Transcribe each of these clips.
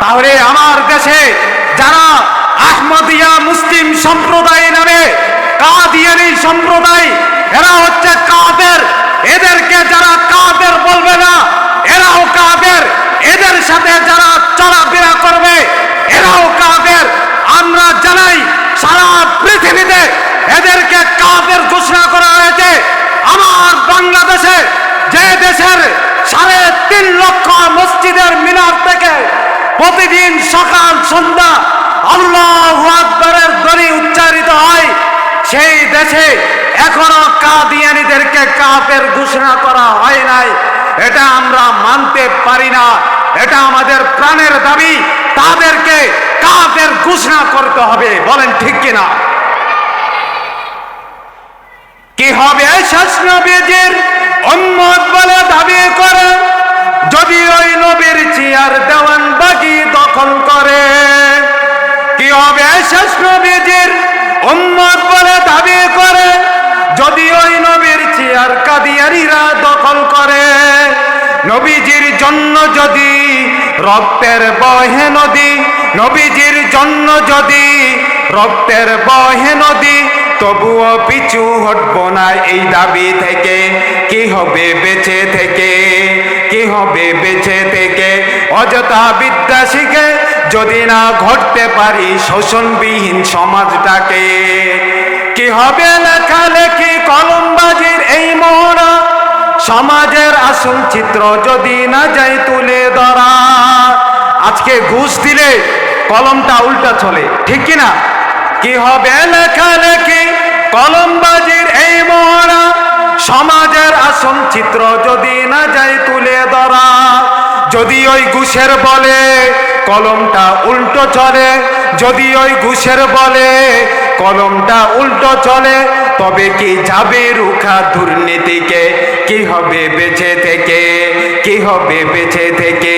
তাহলে আমার দেশে যারা আহমদিয়া মুসলিম সম্প্রদায় নামে কাদিয়ানী সম্প্রদায়, এরা হচ্ছে কাফের। এদেরকে যারা কাফের বলবে না, এরাও কাফের। এদের সাথে যারা চলাফেরা করবে, এরাও কাফের। আমরা জানাই সারা পৃথিবীতে এদেরকে কাফের ঘোষণা করা হয়েছে। আমার বাংলাদেশে, যে দেশের 3.5 লক্ষ মসজিদের মিনার থেকে প্রতিদিন সকাল সন্ধ্যা আল্লাহু আকবারের ধ্বনি উচ্চারিত হয়, সেই দেশে এখনো কাদিয়ানীদেরকে কাফের ঘোষণা করা হয় নাই। এটা আমরা মানতে পারি না। এটা আমাদের প্রাণের দাবি, তাদেরকে কাফের ঘোষণা করতে হবে। বলেন ঠিক কিনা? কি হবে শেষ নবীজির উম্মত বলে দাবি করে, যদি ওই নবীর চেয়ার দেওয়ান বাগি দখল করে? কি হবে শেষ নবীজির উম্মত বলে দাবি করে, যদি ওই নবীর চেয়ার কাদিয়ানীরা দখল করে? নবীজির জন্য যদি রক্তের বহে নদী, নবীজির জন্য যদি রক্তের বহে নদী, তবুও পিছু হটব না এই দাবি থেকে। কি হবে বেঁচে থেকে? কি হবে বেঁচে থেকে? অযথা বিদ্যা শিখে যদি না ঘটতে পারি শোষণবিহীন সমাজটাকে। কি হবে লেখালেখি কলমবাজির এই মোহরা, সমাজের আসল চিত্র যদি না যাই তুলে ধরা। আজকে ঘুষ দিলে কলমটা উল্টা চলে, ঠিক কিনা? কি হবে লেখালেখি কলমবাজির এই মোহরা, সমাজের আসল চিত্র যদি না যাই তুলে ধরা। যদি ওই ঘুষের বলে কলমটা উল্টো চলে, যদি ওই ঘুষের বলে কলমটা উল্টো চলে, তবে কি যাবে রুখা দুর্নীতিকে? কি হবে বেঁচে থেকে? কি হবে বেঁচে থেকে?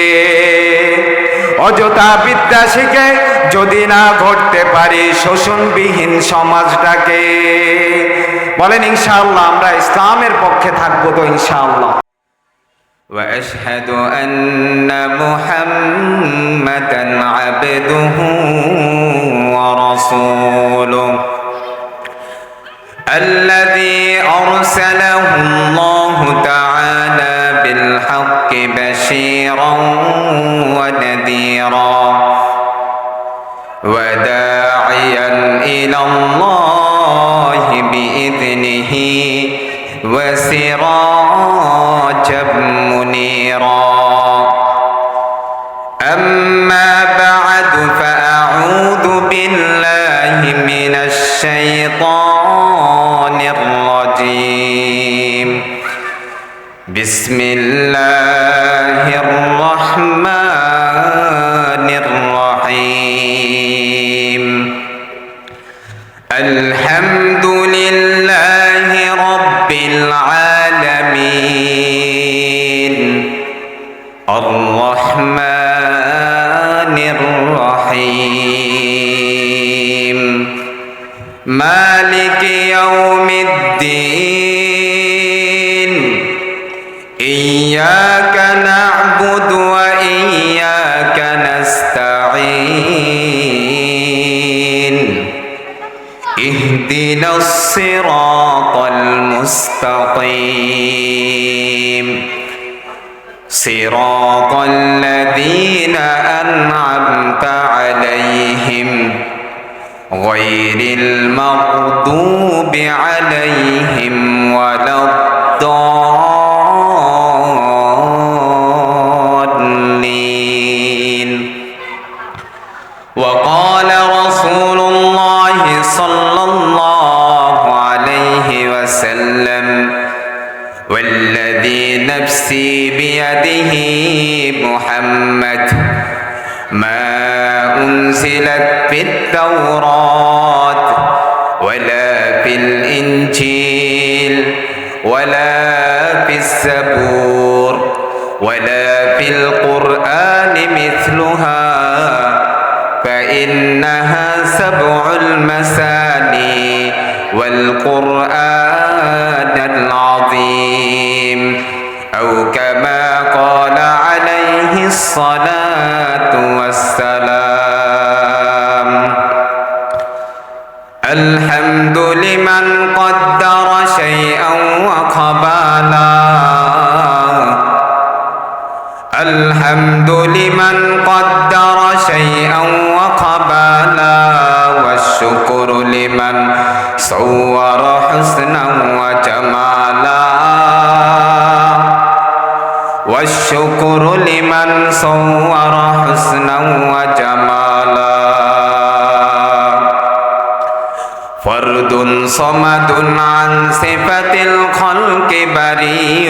অযথা বিদ্যা শিখে যদি না ঘটতে পারি শোষণবিহীন সমাজটাকে। বলেন ইনশাআল্লাহ আমরা ইসলামের পক্ষে থাকবো তো ইনশাআল্লাহ। وأشهد أن محمدًا عبده ورسوله الذي أرسله الله تعالى بالحق بشيرًا ونذيرًا وداعيًا إلى الله بإذنه وسراجًا منيرًا. أما بعد فأعوذ بالله من الشيطان الرجيم. بسم الله الرحمن الرحيم. الحمد لله رب العالمين الرحمن الرحيم مالك يوم الدين. إياك نعبد وإياك نستعين. اهدنا الصراط المستقيم صراط الذين أنعمت عليهم غير المغضوب عليهم ولا الضالين. وقال رسول الله صلى الله عليه وسلم والذي نفسي بيده محمد ما أنزلت في التوراة ولا في الإنجيل ولا في الزبور ولا في القرآن مثلها فإنها 7 المثاني والقرآن العظيم أو كما قال عليه الصلاة والسلام الحمد لمن قدر شيئا وقبلا الحمد لمن قدر شيئا وقبلا والشكر لمن صور حسنا وجمالا والشكر لمن صور حسنا وجمالا فرد صمد عن صفة الخلق بريء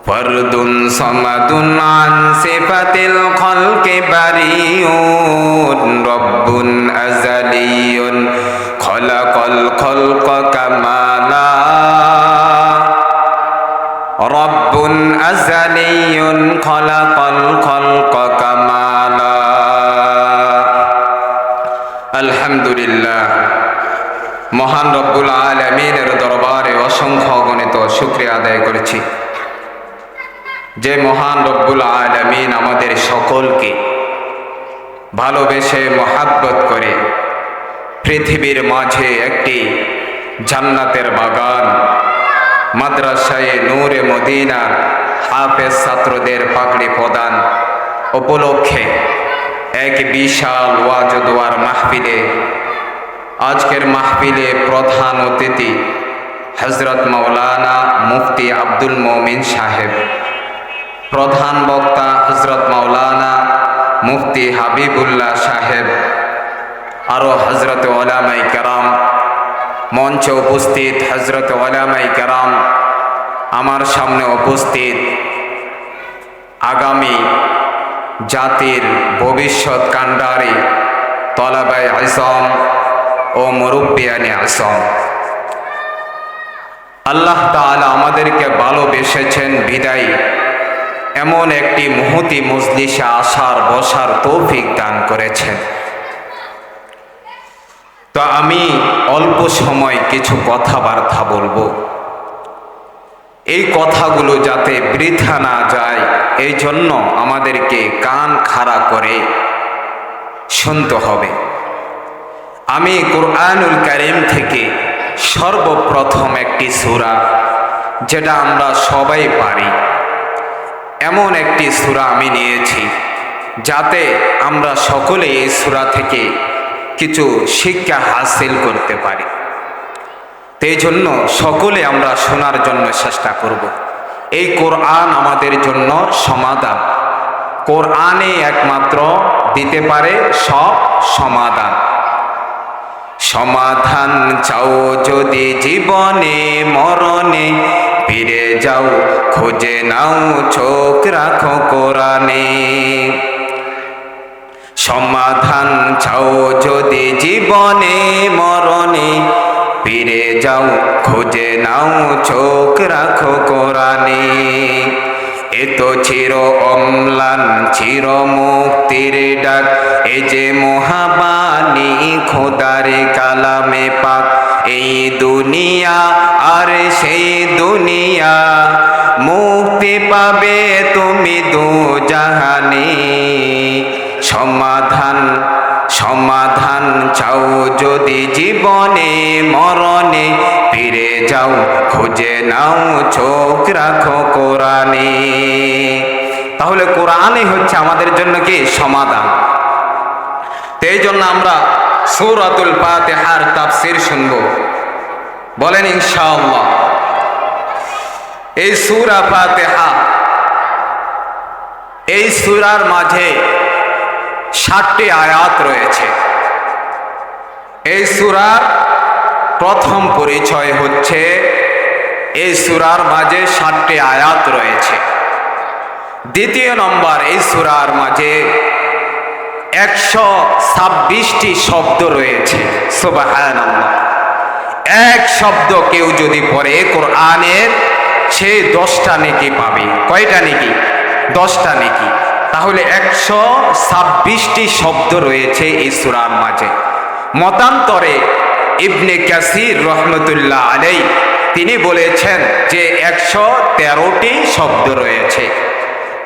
فرد صمد عن صفة الخلق بريء رب أزلي خلق الخلق كمالا رب أزلي خلق الخلق كمالا الحمد لله মহান রব্বুল আলামিনের দরবারে অসংখ্য অগণিত শুকরিয়া আদায় করেছি যে মহান রব্বুল আলামিন আমাদের সকলকে ভালোবেসে মহাব্বত করে পৃথিবীর মাঝে একটি জান্নাতের বাগান মাদ্রাসায়ে নূরে মদিনার হাফেজ ছাত্রদের পাগড়ি প্রদান উপলক্ষে এক বিশাল ওয়াজ দোয়ার মাহফিলে আজকের মাহফিলে প্রধান অতিথি হযরত মাওলানা মুফতি আব্দুল মমিন সাহেব, প্রধান বক্তা হযরত মাওলানা মুফতি হাবিবুল্লাহ সাহেব, আরও হযরত উলামায়ে কেরাম, মঞ্চে উপস্থিত হযরত উলামায়ে কেরাম, আমার সামনে উপস্থিত আগামী জাতির ভবিষ্যৎ কাণ্ডারি তলাবায়ে ইলম ও মুরব্বিয়ানে আযম। আল্লাহ তাআলা আমাদেরকে ভালোবেসেছেন বিদায়ী এমন একটি মুহূর্তে মজলিসে আসার বসার তৌফিক দান করেছেন। তো আমি অল্প সময় কিছু কথাবার্তা বলবো, এই কথাগুলো যাতে বৃথা না যায় এই জন্য আমাদেরকে কান খাড়া করে শুনতে হবে। আমি কুরআনুল কারীম থেকে সর্বপ্রথম একটি সূরা, যেটা আমরা সবাই পারি, এমন একটি সূরা আমি নিয়েছি যাতে আমরা সকলে এই সূরা থেকে কিছু শিক্ষা হাসিল করতে পারি। এই জন্য সকলে আমরা শোনার জন্য চেষ্টা করব। এই কোরআন আমাদের জন্য সমাধান, কোরআনে একমাত্র দিতে পারে সব সমাধান। সমাধান চাও যদি জীবনে মরণে, ফিরে যাও খুঁজে নাও চোখ রাখো কোরআনে। সমাধান চাও যদি জীবনে মরণে, ফিরে যাও খুঁজে নাও চোখ রাখো কোরআনে। এ তো চির অম্লান চির মুক্তির ডাক, এ যে মহাবাণী খোদার কালামে পাক। এই দুনিয়া আর সেই দুনিয়া, মুক্তি পাবে তুমি দু জাহানে। সমাধান সমাধান চাও যদি জীবনে মরণে, ফিরে যাও খুঁজে নাও চোখ রাখো কোরআনে। তাহলে কোরআনই হচ্ছে আমাদের জন্য কি সমাধান। এই জন্য আমরা সূরাতুল ফাতিহার তাফসীর শুনব, বলেন ইনশাআল্লাহ। এই সূরা ফাতিহা, এই সূরার মাঝে 60টি আয়াত রয়েছে। এই সূরার প্রথম পরিচয় হচ্ছে এই সূরার মাঝে 60টি আয়াত রয়েছে। দ্বিতীয় নম্বর, এই সূরার মাঝে 126টি শব্দ রয়েছে। সুবহানাল্লাহ। এক শব্দ কেউ যদি পড়ে কোরআনের, সে 10টা নেকি পাবে। কয়টা নেকি? 10টা নেকি। তাহলে 126টি শব্দ রয়েছে এই সূরার মাঝে। মতান্তরে ইবনে কাসির রহমতুল্লাহ আলাইহি তিনি বলেছেন যে 113টি শব্দ রয়েছে।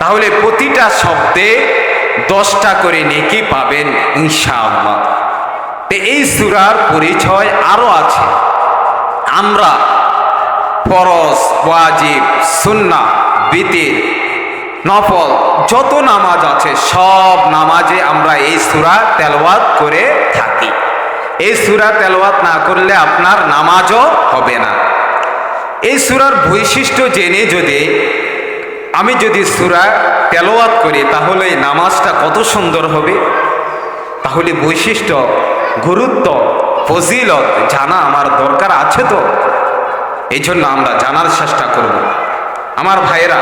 তাহলে প্রতিটা শব্দে 10টা করে নেকি পাবেন ইনশাআল্লাহ। তো এই সূরার পরিচয় আরো আছে। আমরা ফরজ, ওয়াজিব, সুন্নাহ, বিতির, নফল যত নামাজ আছে সব নামাজে আমরা এই সূরা তেলাওয়াত করে থাকি। এই সূরা তেলাওয়াত না করলে আপনার নামাজও হবে না। এই সূরার বৈশিষ্ট্য জেনে আমি যদি সূরা তেলাওয়াত করি তাহলে এই নামাজটা কত সুন্দর হবে। তাহলে বৈশিষ্ট্য, গুরুত্ব, ফজিলত জানা আমার দরকার আছে। তো এই জন্য আমরা জানার চেষ্টা করব। আমার ভাইয়েরা,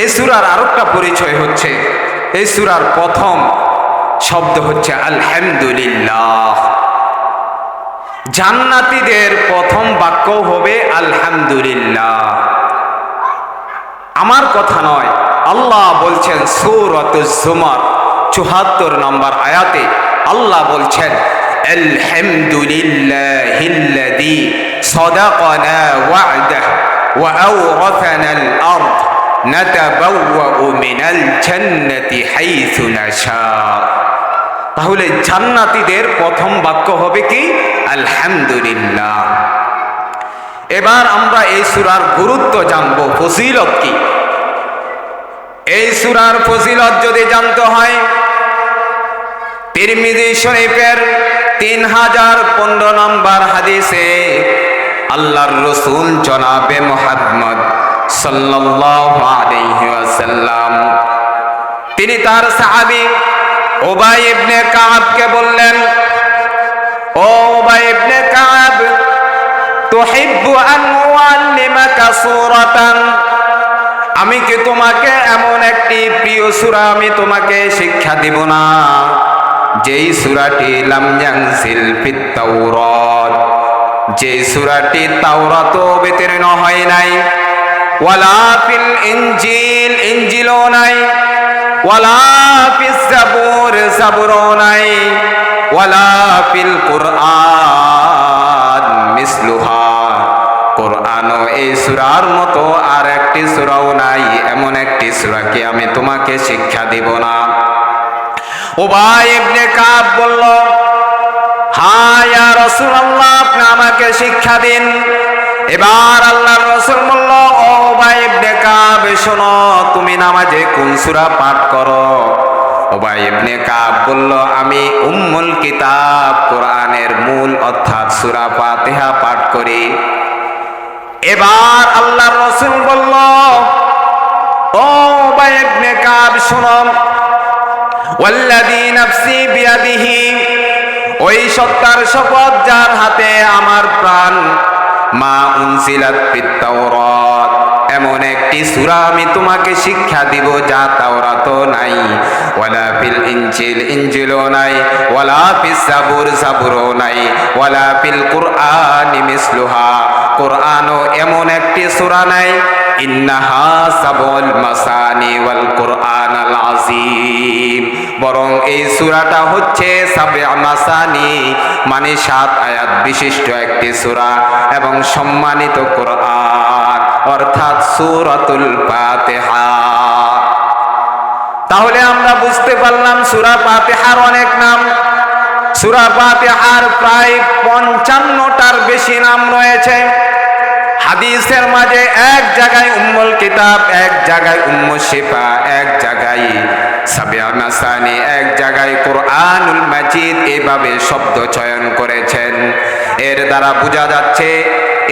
এই সূরার আরেকটা পরিচয় হচ্ছে, এই সূরার প্রথম শব্দ হচ্ছে আলহামদুলিল্লাহ। জান্নাতীদের প্রথম বাক্য হবে আলহামদুলিল্লাহ। আমার কথা নয়, আল্লাহ বলছেন সূরাতুজ জুমার ৭৪ নম্বর আয়াতে আল্লাহ বলছেন আলহামদুলিল্লাহিল্লাযী সাদাকানা ওয়া'দাহু ওয়া আওরাসানাল আরদ নাতাবাওয়াউ মিনাল জান্নাতি হাইসু নাশা। তাহলে জান্নাতীদের প্রথম বাক্য হবে কি? আলহামদুলিল্লাহ। এবার আমরা এই সূরার গুরুত্ব জানব, ফজিলত কি। এই সূরার ফজিলত যদি জানতে হয়, তিরমিজি শরীফের 3015 নম্বর হাদিসে আল্লাহর রাসূল জনাবে মুহাম্মদ সাল্লাল্লাহু আলাইহি ওয়াসাল্লাম তিনি তার সাহাবী উবাই ইবনে কাবকে বললেন, ও উবাই ইবনে কাব, তুহিব্বু আন উআল্লিমাকা সূরাতান, আমি কি তোমাকে এমন একটি প্রিয় সূরা আমি তোমাকে শিক্ষা দিব না, যেই সূরাটি লাম ইয়ানজিল ফিত তাওরাত, যে সূরাটি তাওরাত অবতীর্ণ হয় নাই, ওয়ালা ফিল ইনজিল, ইনজিলও নাই, ওয়ালা ফিস জাবুর, জাবুরও নাই, ওয়ালা ফিল কুরআন মিসলুহা, কোরআনও এই সূরার মতো আর একটি সূরাও নাই, এমন একটি সূরাকে আমি তোমাকে শিক্ষা দেব না। উবাই ইবনে কাব বলল, হ্যাঁ ইয়া রাসূলুল্লাহ, আপনি আমাকে শিক্ষা দিন। এবার আল্লাহর রাসূল বলল, ও উবাই ইবনে কাব, শোনো, তুমি নামাজে কোন সূরা পাঠ করো? উবাই ইবনে কাব বলল, আমি উম্মুল কিতাব কোরআনের মূল অর্থাৎ সূরা ফাতিহা পাঠ করি। এবার আল্লাহর রাসূল বলল, ও উবাই ইবনে কাব, শোনো, ওয়াল্লাযী নাফসি বিয়াদিহি, ওই সত্তার শপথ যার হাতে আমার প্রাণ, মা উনজিলাত ফিত তাওরাত, এমন একটি সূরা আমি তোমাকে শিক্ষা দিব যা তাওরাতও নাই, ওয়ালা ফিল ইনজিল, ইনজিলও নাই, ওয়ালা ফিস জাবুর, জাবুরও নাই, ওয়ালা ফিল কুরআনি মিসলুহা, কোরআনও এমন একটি সূরা নাই, ইন্নাহা সাবুল মাসানি ওয়াল কুরআনাল আযীম, বরং এই সূরাটা হচ্ছে সাবে মাসানি মানে 7 আয়াত বিশিষ্ট একটি সূরা এবং সম্মানিত কোরআন অর্থাৎ সূরাতুল ফাতিহা। তাহলে আমরা বুঝতে পারলাম সূরা ফাতিহার অনেক নাম। সূরা ফাতিহার প্রায় 55টার বেশি নাম রয়েছে। হাদিসের মাঝে এক জায়গায় উম্মুল কিতাব, এক জায়গায় উম্মুশ শিফা, এক জায়গায় সাবিয়া মাসানি, এক জায়গায় কোরআনুল মাজিদ, এইভাবে শব্দ চয়ন করেছেন। এর দ্বারা বোঝা যাচ্ছে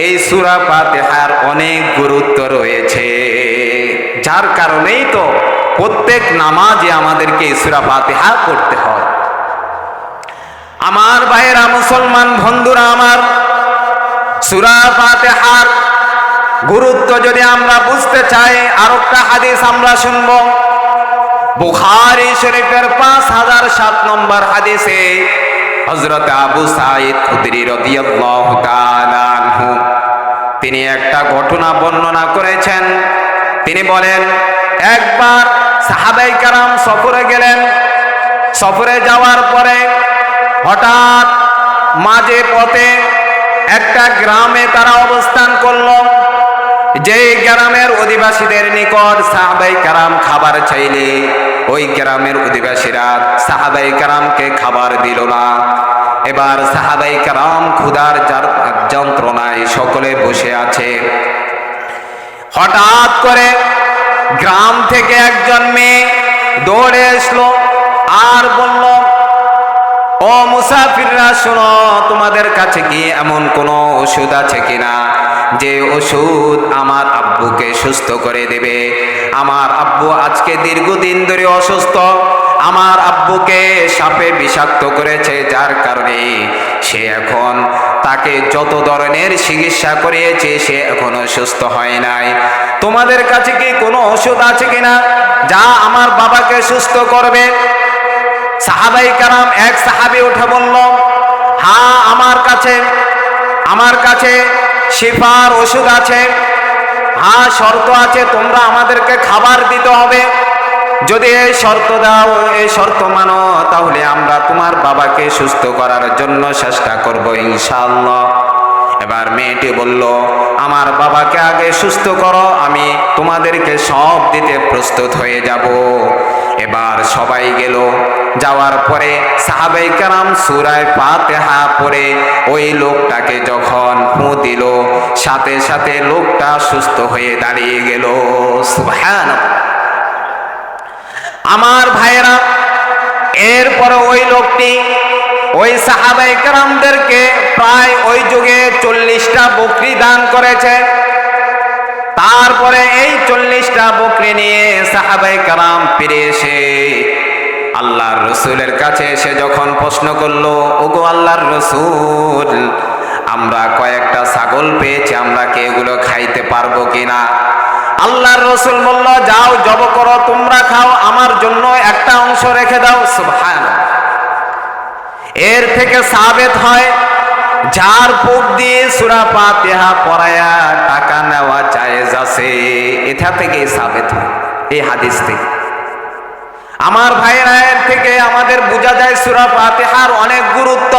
এই সূরা ফাতিহার অনেক গুরুত্ব রয়েছে, যার কারণেই তো প্রত্যেক নামাজে আমাদেরকে এই সূরা ফাতিহা পড়তে হয়। আমার ভাইয়েরা, মুসলমান বন্ধুরা আমার, সূরা ফাতিহার গুরুত্ব যদি আমরা বুঝতে চাই, আরেকটা হাদিস আমরা শুনব। বুখারী শরীফের 5007 নম্বর হাদিসে হযরত আবু সাঈদ খুদরি রাদিয়াল্লাহু তাআলা আনহু তিনি একটা ঘটনা বর্ণনা করেছেন। তিনি বলেন, একবার সাহাবায়ে কেরাম সফরে গেলেন। সফরে যাওয়ার পরে হঠাৎ মাঝে পথে একটা গ্রামে তারা অবস্থান করল। যে সেই গ্রামের অধিবাসীদের নিকট সাহাবাই কারাম খাবার চাইলে ওই গ্রামের অধিবাসীরা সাহাবাই কারামকে খাবার দিল না। এবার সাহাবাই কারাম ক্ষুধার যন্ত্রণায় সকলে বসে আছে। হঠাৎ করে গ্রাম থেকে একজন মেয়ে দৌড়ে আসলো আর বলল, ও মুসাফিররা শোনো, তোমাদের কাছে কি এমন কোনো ওষুধ আছে কিনা যে ওষুধ আমার আব্বুকে সুস্থ করে দেবে? আমার আব্বু আজকে দীর্ঘদিন ধরে অসুস্থ। আমার আব্বুকে সাপে বিষাক্ত করেছে, যার কারণে সে এখন তাকে যত ধরনের চিকিৎসা করিয়েছে সে এখনো সুস্থ হয় নাই। তোমাদের কাছে কি কোনো ওষুধ আছে কিনা যা আমার বাবাকে সুস্থ করবে? সাহাবাই কারাম এক সাহাবী উঠে বলল, হ্যাঁ আমার কাছে শিফার ওষুধ আছে। হ্যাঁ, শর্ত আছে, তোমরা আমাদেরকে খাবার দিতে হবে। যদি এই শর্ত দাও, এই শর্ত মানো, তাহলে আমরা তোমার বাবাকে সুস্থ করার জন্য চেষ্টা করব ইনশাআল্লাহ। এবার মেয়েটি বলল, আমার বাবাকে আগে সুস্থ করো, আমি তোমাদেরকে সব দিতে প্রস্তুত হয়ে যাব। এবার সবাই গেল। যাওয়ার পরে সাহাবাই কারাম সূরা ফাতিহা পড়ে ওই লোকটাকে যখন ফু দিল, সাথে সাথে লোকটা সুস্থ হয়ে দাঁড়িয়ে গেল। সুবহানাল্লাহ। আমার ভাইয়েরা, এরপরে ওই লোকটি ওই সাহাবাই কেরামদেরকে প্রায় ওই যুগে 40টা বকরি দান করেছে। তারপরে এই 40টা বকরি নিয়ে সাহাবাই কেরাম ফিরে এসে আল্লাহর রসুলের কাছে এসে যখন প্রশ্ন করলো, ওগো আল্লাহর রসুল, আমরা কয়েকটা ছাগল পেয়েছি, আমরা কি এগুলো খাইতে পারবো কিনা? আল্লাহর রসুল বলল, যাও জব করো, তোমরা খাও, আমার জন্য একটা অংশ রেখে দাও। সুবহানাল্লাহ। এর থেকে সাবিত হয় যার বুক দিয়ে সূরা ফাতিহা পড়ায়া টাকা নেওয়া জায়েজ আছে। এটা থেকে সাবিত হয়, এই হাদিস থেকে। আমার ভাইরা, এর থেকে আমাদের বোঝা যায় সূরা ফাতিহার অনেক গুরুত্ব।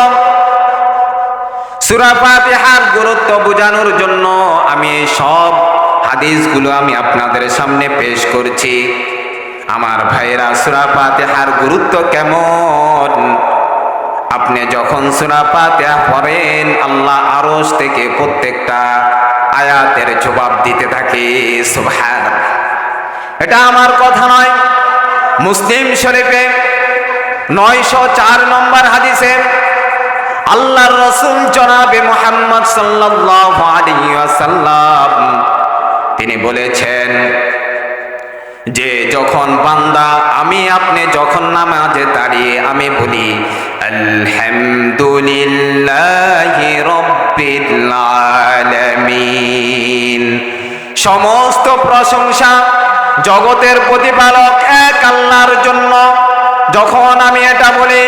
সূরা ফাতিহার গুরুত্ব বোঝানোর জন্য আমি এই সব হাদিসগুলো আমি আপনাদের সামনে পেশ করছি। আমার ভাইরা, সূরা ফাতিহার গুরুত্ব কেমন? আপনি যখন সূরা ফাতিহা পড়েন, আল্লাহ আরশ থেকে প্রত্যেকটা আয়াতের জবাব দিতে থাকে। সুবহানাল্লাহ। এটা আমার কথা নয়, মুসলিম শরীফে 904 নম্বর হাদিসে আল্লাহর রাসূল জনাবে মুহাম্মদ সাল্লাল্লাহু আলাইহি ওয়াসাল্লাম তিনি বলেছেন যে যখন বান্দা আপনি যখন নামাজে দাঁড়িয়ে আমি বলি আলহামদুলিল্লাহি রাব্বিল আলামিন, সমস্ত প্রশংসা জগতের প্রতিপালক এক আল্লাহর জন্য, যখন আমি এটা বলি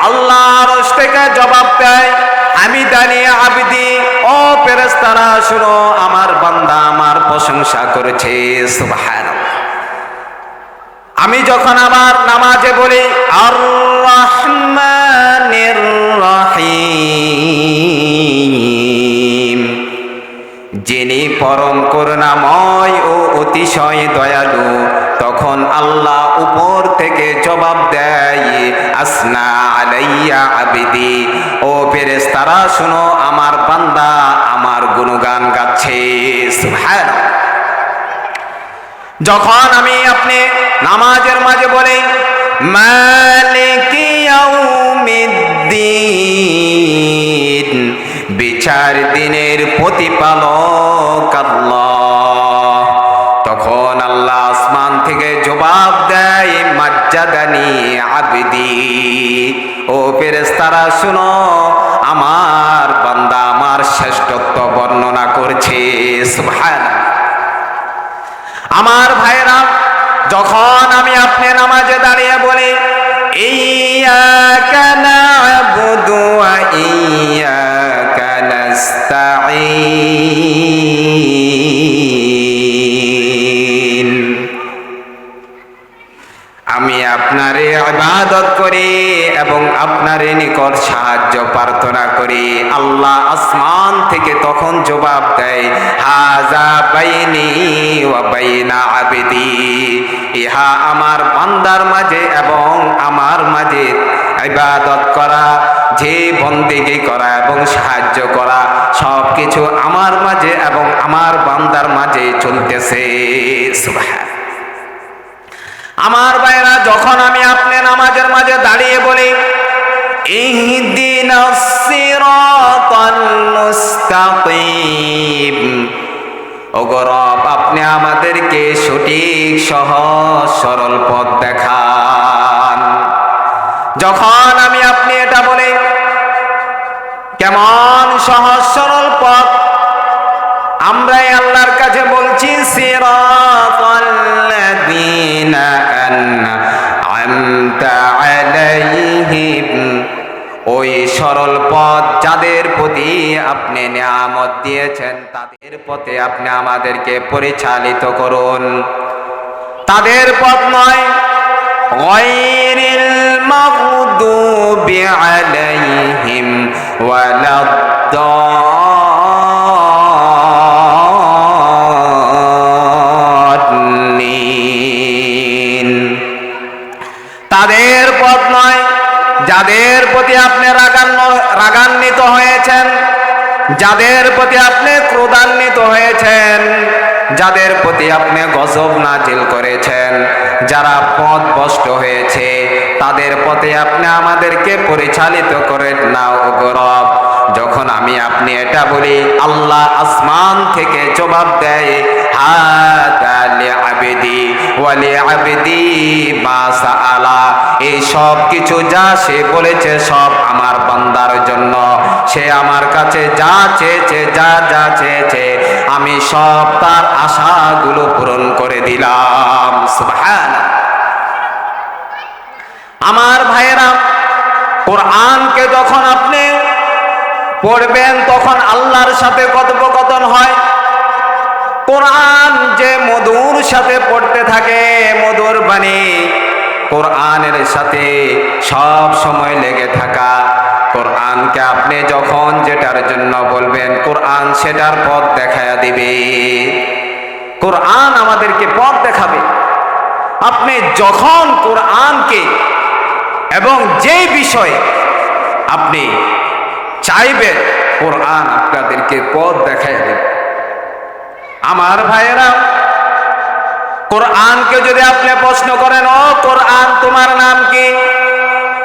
আল্লাহ আরশ থেকে জবাব দেয়, আমি দাঁড়িয়ে আবিদি, ও ফেরেশতারা শুনো, আমার বান্দা আমার প্রশংসা করেছে। সুবহানাল্লাহ। আমি যখন আমার নামাজে বলি আর রহমানির রহিম, যিনি পরম করুণাময় ও অতিশয় দয়ালু, তখন আল্লাহ উপর থেকে জবাব দেয় আসনা আলাইয়া আবিদি, ও ফেরেশতারা শুনো, আমার বান্দা আমার গুণগান গাচ্ছে। সুবহানাল্লাহ। যখন আপনি নামাজের মাঝে বলি মালিকি ইয়াউমিদ্দিন, বিচার দিনের প্রতিপালক আল্লাহ, তখন আল্লাহ আসমান থেকে জবাব দেয় মাজ্জাদানি আবদি, ও ফেরেশতারা শুনো, আমার বান্দা আমার শ্রেষ্ঠত্ব বর্ণনা করছে। সুবহানাল্লাহ। আমার ভাইরা, যখন আপনি নামাজে দাঁড়িয়ে বলি ইয়্যাকা না'বুদু ওয়া ইয়্যাকা নাস্তাঈন, আমি আপনারে ইবাদত করি এবং আপনার নিকট সাহায্য প্রার্থনা করি। আল্লাহ আসমান থেকে তো তখন জবাব দেয়, হাযা বাইনি ওয়া বাইনা আবদি, ইহা আমার বান্দার মাঝে এবং আমার মাঝে ইবাদত করা, যে বন্দেগী করা এবং সাহায্য করা সব কিছু আমার মাঝে এবং আমার বান্দার মাঝে চলতেছে। সুবহান। আমার ভাইরা, যখন আমি আপনি নামাজের মাঝে দাঁড়িয়ে বলি ইহদিনাস সিরাতাল মুস্তাকিম, ওগো রব আপনি আমাদেরকে সঠিক সহজ সরল পথ দেখান। যখন আমি আপনি এটা বলি কেমন সহজ সরল পথ, আমরাই আল্লাহর কাছে বলছি সিরাতাল্লাযীনা আন'আমতা আলাইহিম, ওই সরল পথ যাদের প্রতি আপনি নিয়ামত দিয়েছেন তাদের পথে আপনি আমাদেরকে পরিচালিত করুন। তাদের পথ নয়, গায়রিল মাগদুবি আলাইহিম ওয়ালাদ-দাল্লিন, তাদের পথ নয় যাদের প্রতি আপনি রাগান্বিত হয়েছেন, যাদের প্রতি আপনি ক্রোধান্বিত হয়েছেন, যাদের প্রতি আপনি গজব নাজিল করেছেন, যারা পথ ভ্রষ্ট হয়েছে তাদের পথে আপনি আমাদেরকে পরিচালিত করেন না ওগো রব। যখন আমি আপনি এটা বলি আল্লাহ আসমান থেকে জবাব দেয়, হাযা লিআবদি ওয়া লিআবদি মা সাআলা, এই সব কিছু যা সে বলেছে সব আমার বান্দার জন্য, সে আমার কাছে যা চেয়েছে, যা যা চেয়েছে আমি সব তার আশাগুলো পূরণ করে দিলাম। সুবহানাল্লাহ। আমার ভাইয়েরা, কোরআনকে যখন আপনি পড়বেন তখন আল্লাহর সাথে কথোপকথন হয়। কোরআন যে মধুর সাথে পড়তে থাকে, মধুর বাণী, কোরআনের সাথে সব সময় লেগে থাকা। কোরআনকে আপনি যখন যেটার জন্য বলবেন কোরআন সেটার পথ দেখায়া দিবে। কোরআন আমাদেরকে পথ দেখাবে। আপনি যখন কোরআনকে এবং যে বিষয়ে আপনি চাইবেন কোরআন আপনাদেরকে পথ দেখায় দেবে। আমার ভাইয়েরা, কোরআনকে যদি আপনি প্রশ্ন করেন, ও কোরআন তোমার নাম কি,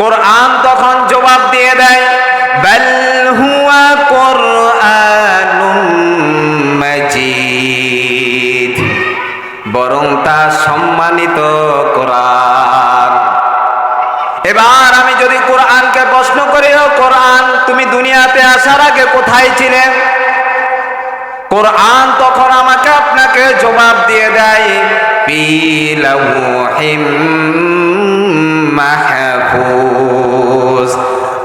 কোরআন তখন জবাব দিয়ে দেয়, বাল হুয়া কুরআনুম মাজিদ, বরং তা সম্মানিত কোরআন। এবার আমি যদি কোরআনকে প্রশ্ন করি, ও কোরআন তুমি দুনিয়াতে আসার আগে কোথায় ছিলেন, কোরআন তখন আমাকে আপনাকে জবাব দিয়ে দেয়, ফি লাওহিম মাহফুজ,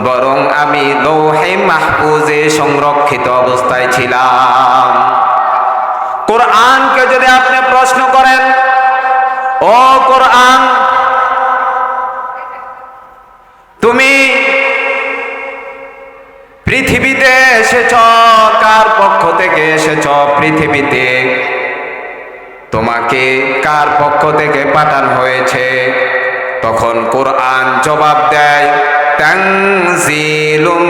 বরং আমি লৌহে মাহফুজে সংরক্ষিত অবস্থায় ছিলাম। কোরআনকে যদি আপনি প্রশ্ন করেন, ও কোরআন তুমি পৃথিবীতে এসেছ, কার পক্ষ থেকে এসেছ পৃথিবীতে, তোমাকে কার পক্ষ থেকে পাঠানো হয়েছে, তখন কোরআন জবাব দেয়, তানজিলুম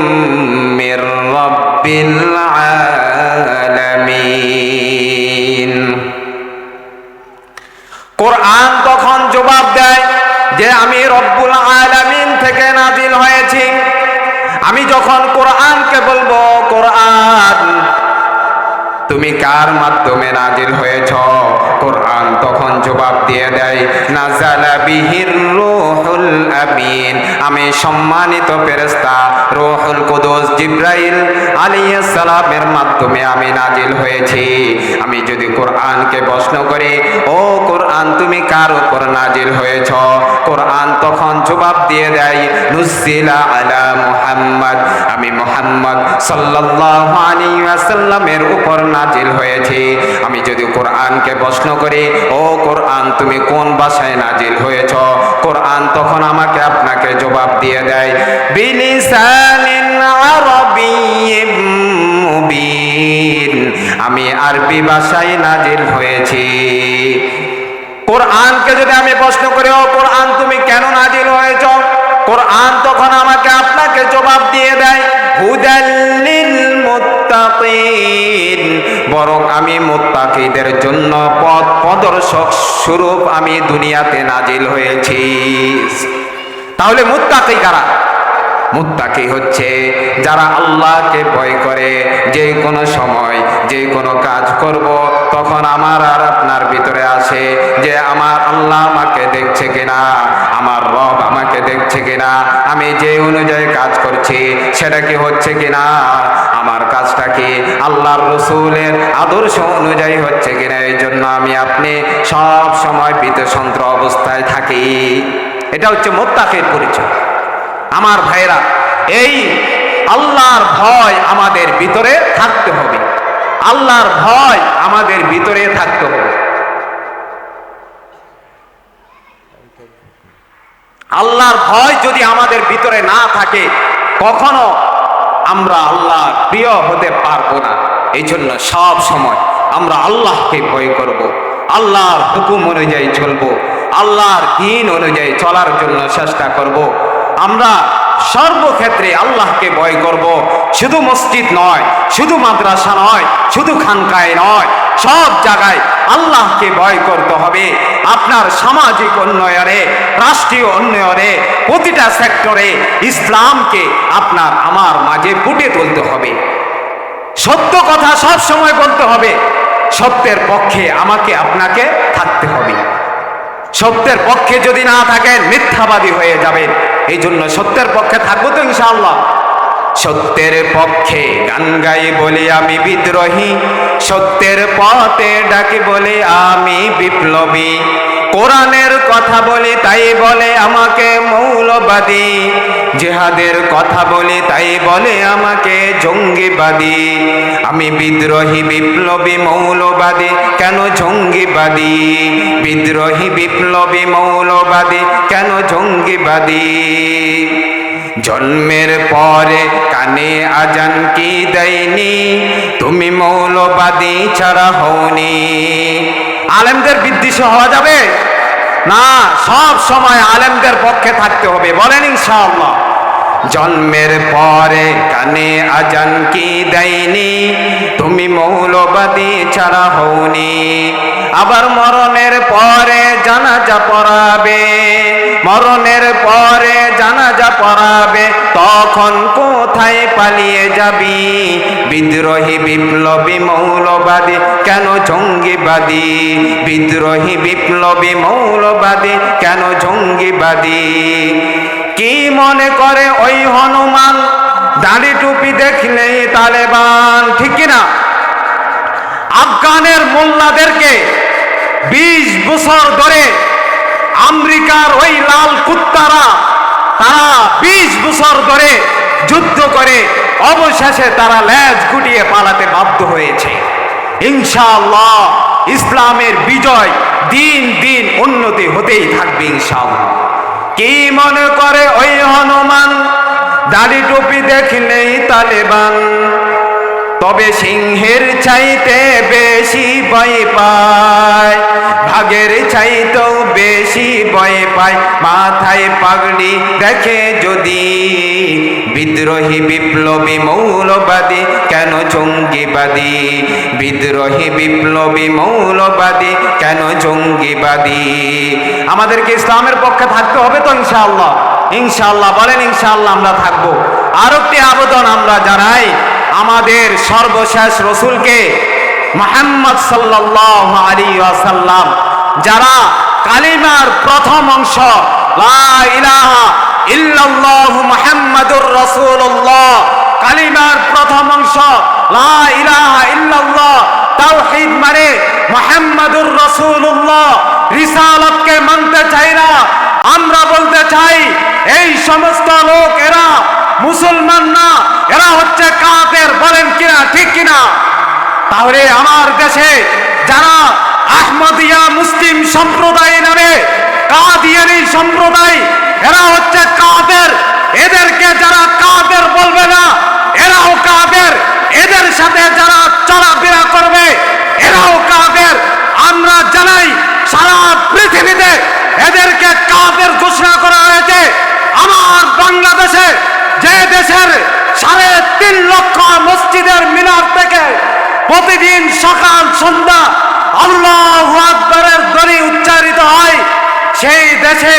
মির রাব্বিল আলামিন। কোরআন তখন জবাব দেয় যে আমি রব্বুল আলামিন থেকে নাজিল হয়েছি। আমি যখন কোরআনকে বলবো, কোরআন তুমি কার মাধ্যমে নাজিল হয়েছ, কোরআন তখন জবাব দিয়ে দেয়, নাযালা বিহির রূহুল আমিন, আমি সম্মানিত ফেরেশতা রূহুল কুদুস জিবরাইল আলাইহিস সালামের মাধ্যমে আমি নাজিল হয়েছি। আমি যদি কোরআনকে প্রশ্ন করি, ও কোরআন তুমি কার উপর নাজিল হয়েছ, কোরআন তখন জবাব দিয়ে দেয়, নুজিলা আলা মুহাম্মদ, আমি মুহাম্মদ সাল্লাল্লাহু আলাইহি ওয়াসাল্লামের উপর নাজিল হয়েছে। আমি যদি কোরআনকে প্রশ্ন করি, ও কোরআন তুমি কোন ভাষায় নাজিল হয়েছ, কোরআন তখন আমাকে আপনাকে জবাব দিয়ে দেয়, বিলিসানিন আরাবিয়্যিম মুবিন, আমি আরবি ভাষায় নাজিল হয়েছি। কোরআনকে যদি আমি প্রশ্ন করি, ও কোরআন তুমি কেন নাজিল হয়েছ, কোরআন তখন আমাকে আপনাকে জবাব দিয়ে দেয়, হুদাল লিল মুত্তাকিন, বরং আমি মুত্তাকিদের জন্য পথ প্রদর্শক স্বরূপ আমি দুনিয়াতে নাজিল হয়েছি। তাহলে মুত্তাকি কারা? মুত্তাকি হচ্ছে যারা আল্লাহকে ভয় করে। যে কোনো সময় যে কোনো কাজ করব, তখন আমার আর আপনার ভিতরে আসে যে আমার আল্লাহ আমাকে দেখছে কিনা, আমার রব আমাকে দেখছে কিনা, আমি যে অনুযায়ী কাজ করছি সেটা কি হচ্ছে কিনা, আমার কাজটা কি আল্লাহর রসুলের আদর্শ অনুযায়ী হচ্ছে কিনা। এই জন্য আমি আপনি সব সময় ভীতসন্ত্র অবস্থায় থাকি। এটা হচ্ছে মুত্তাকির পরিচয়। আমার ভাইরা, এই আল্লাহর ভয় আমাদের ভিতরে থাকতে হবে। আল্লাহর ভয় আমাদের ভিতরে থাকতে হবে। আল্লাহর ভয় যদি আমাদের ভিতরে না থাকে, কখনো আমরা আল্লাহর প্রিয় হতে পারবো না। এই জন্য সব সময় আমরা আল্লাহকে ভয় করব, আল্লাহর হুকুম অনুযায়ী চলবো, আল্লাহর দ্বীন অনুযায়ী চলার জন্য চেষ্টা করব। আমরা সর্বক্ষেত্রে আল্লাহকে ভয় করব। শুধু মসজিদ নয়, শুধু মাদ্রাসা নয়, শুধু খানকায় নয়, সব জায়গায় আল্লাহকে ভয় করতে হবে। আপনার সামাজিক উন্নয়নে, রাষ্ট্রীয় উন্নয়নে, প্রতিটা সেক্টরে ইসলামকে আপনার আমার মাঝে ফুটে তুলতে হবে। সত্য কথা সব সময় বলতে হবে। সত্যের পক্ষে আমাকে আপনাকে থাকতে হবে। সত্যের পক্ষে যদি না থাকেন মিথ্যাবাদী হয়ে যাবেন। এই জন্য সত্যের পক্ষে থাকবো তো ইনশাআল্লাহ। সত্যের পক্ষে গান গাই বলে আমি বিদ্রোহী, সত্যের পথে ডাকি বলে আমি বিপ্লবী, কোরআনের কথা বলি তাই বলে আমাকে মৌলবাদী, জিহাদের কথা বলি তাই বলে আমাকে জঙ্গিবাদী। আমি বিদ্রোহী বিপ্লবী মৌলবাদী, কেন জঙ্গিবাদী? বিদ্রোহী বিপ্লবী মৌলবাদী, কেন জঙ্গিবাদী? জন্মের পরে কানে আজান কি দেয়নি, তুমি মৌলবাদী ছাড়া হওনি। আলেমদের বিদ্বেষী হওয়া যাবে না, সব সময় আলেমদের পক্ষে থাকতে হবে। বলেন ইনশাআল্লাহ। জন্মের পরে কানে আজান কি দেয়নি, তুমি মৌলবাদী ছাড়া হওনি। আবার মরণের পরে জানাজা পড়াবে, মরণের পরে জানাজা পড়াবে, তখন কোথায় পালিয়ে যাবি? বিদ্রোহী বিপ্লবী মৌলবাদী, কেন জঙ্গিবাদী? বিদ্রোহী বিপ্লবী মৌলবাদী, কেন জঙ্গিবাদী? কি মনে করে ওই হনুমান, দাড়ি টুপি দেখলেই তালেবান, ঠিক কিনা? আফগানের মোল্লাদেরকে 20 বছর ধরে আমেরিকার ওই লাল কুত্তারা, তারা 20 বছর ধরে যুদ্ধ করে অবশেষে তারা লেজ গুটিয়ে পালাতে বাধ্য হয়েছে। ইনশাআল্লাহ ইসলামের বিজয় দিন দিন উন্নতি হতেই থাকবে ইনশাআল্লাহ। কি মনে করে ওই হনুমান, দাড়ি টুপি দেখলেই তালেবান, তবে সিংহের চাইতে বেশি ভয় পায়, বাঘের চাইতেও বেশি ভয় পায় মাথায় পাগড়ি দেখে যদি। বিদ্রোহী বিপ্লবী মৌলবাদী, কেন জঙ্গিবাদী? বিদ্রোহী বিপ্লবী মৌলবাদী, কেন জঙ্গিবাদী? আমাদেরকে ইসলামের পক্ষে থাকতে হবে তো ইনশাআল্লাহ। ইনশাআল্লাহ বলেন ইনশাআল্লাহ আমরা থাকবো। আর একটি আবেদন আমরা জানাই, আমাদের সর্বশেষ রসুলকে মুহাম্মদ সাল্লাল্লাহু আলাইহি ওয়াসাল্লাম যারা কালিমার প্রথম অংশ লা ইলাহা ইল্লাল্লাহু মুহাম্মাদুর রাসূলুল্লাহ, কালিমার প্রথম অংশ লা ইলাহা ইল্লাল্লাহ, তাওহীদ মানে মুহাম্মাদুর রাসূলুল্লাহ, রিসালাতকে মানতে চাই না। আমরা বলতে চাই এই সমস্ত লোক এরা মুসলমান না, এরা হচ্ছে কাফের। বলেন কিনা, ঠিক কিনা? তাহলে আমার দেশে যারা আহমদিয়া মুসলিম সম্প্রদায় নামে কাদিয়ানী সম্প্রদায়, এরা হচ্ছে কাফের। এদেরকে যারা কাফের বলবে না, এরাও কাফের। এদের সাথে যারা চলাফেরা করবে এরাও কাফের। আমরা জানাই সারা পৃথিবীতে এদেরকে কাফের ঘোষণা করা হয়েছে। আমার বাংলাদেশে, যে দেশের 3.5 লক্ষ মসজিদের মিনার থেকে প্রতিদিন সকাল সন্ধ্যা আল্লাহু আকবারের ধ্বনি উচ্চারিত হয়, সেই দেশে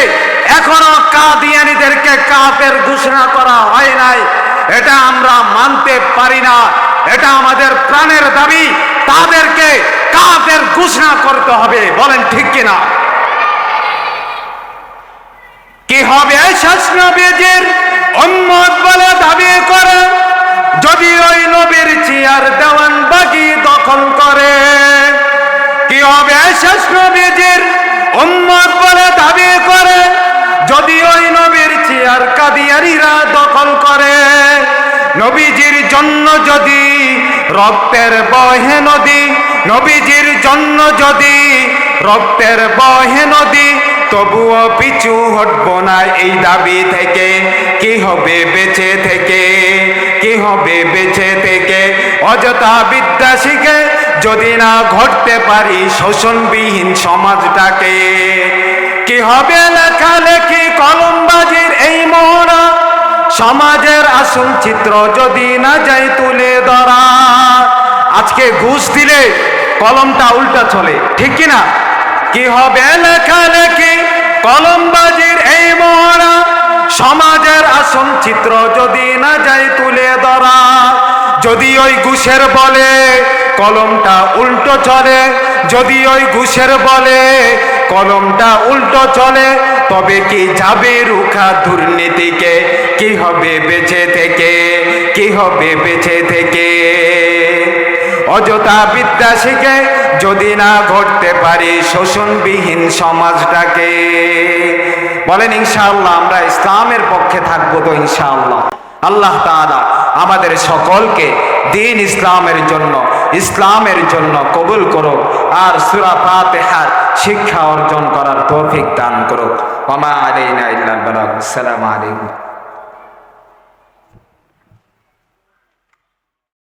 এখনো কাদিয়ানীদেরকে কাফের ঘোষণা করা হয় নাই। এটা আমরা মানতে পারি না। এটা আমাদের প্রাণের দাবি, তাদেরকে কাফের ঘোষণা করতে হবে। বলেন ঠিক কিনা? কি হবে শেষ নবীজির উম্মত বলে দাবি করে যদি ওই নবীর চেয়ার দেওয়ান বাকি দখল করে? কি হবে শেষ নবীজির উম্মত বলে দাবি করে যদি ওই নবীর চেয়ার কাদিয়ানীরা দখল করে? নবীজির জন্য যদি রক্তের বহে নদী, নবীজির জন্য যদি রক্তের বহে নদী, তবুও পিছু হটব না এই দাবি থেকে। কি হবে বেঁচে থেকে? কি হবে বেঁচে থেকে? অযথা বিদ্যা শিখে যদি না ঘটতে পারি শোষণবিহীন সমাজটাকে। কি হবে লেখালেখি কলমবাজির এই মোহরা, সমাজের আসল চিত্র যদি না যাই তুলে ধরা। আজকে ঘুষ দিলে কলমটা উল্টা চলে, ঠিক কিনা? কি হবে লেখালেখি কলমবাজির এই মোহরা, সমাজের আসল চিত্র যদি না যাই তুলে ধরা। যদি ওই ঘুষের বলে কলমটা উল্টো চলে, যদি ওই ঘুষের বলে কলমটা উল্টো চলে, তবে কি যাবে রুখা দুর্নীতিকে? কি হবে বেঁচে থেকে? কি হবে বেঁচে থেকে? অযথা বিদ্যা শিখে যদি না ঘটতে পারি শোষণবিহীন সমাজটাকে। বলেন ইনশাআল্লাহ আমরা ইসলামের পক্ষে থাকবো তো ইনশাআল্লাহ? আল্লাহ তাআলা আমাদের সকলকে দ্বীন ইসলামের জন্য কবুল করুক, আর সূরা ফাতিহার শিক্ষা অর্জন করার তৌফিক দান করুক। ওয়া মা আলাইনা ইল্লাল বালাগ। আসসালামু আলাইকুম।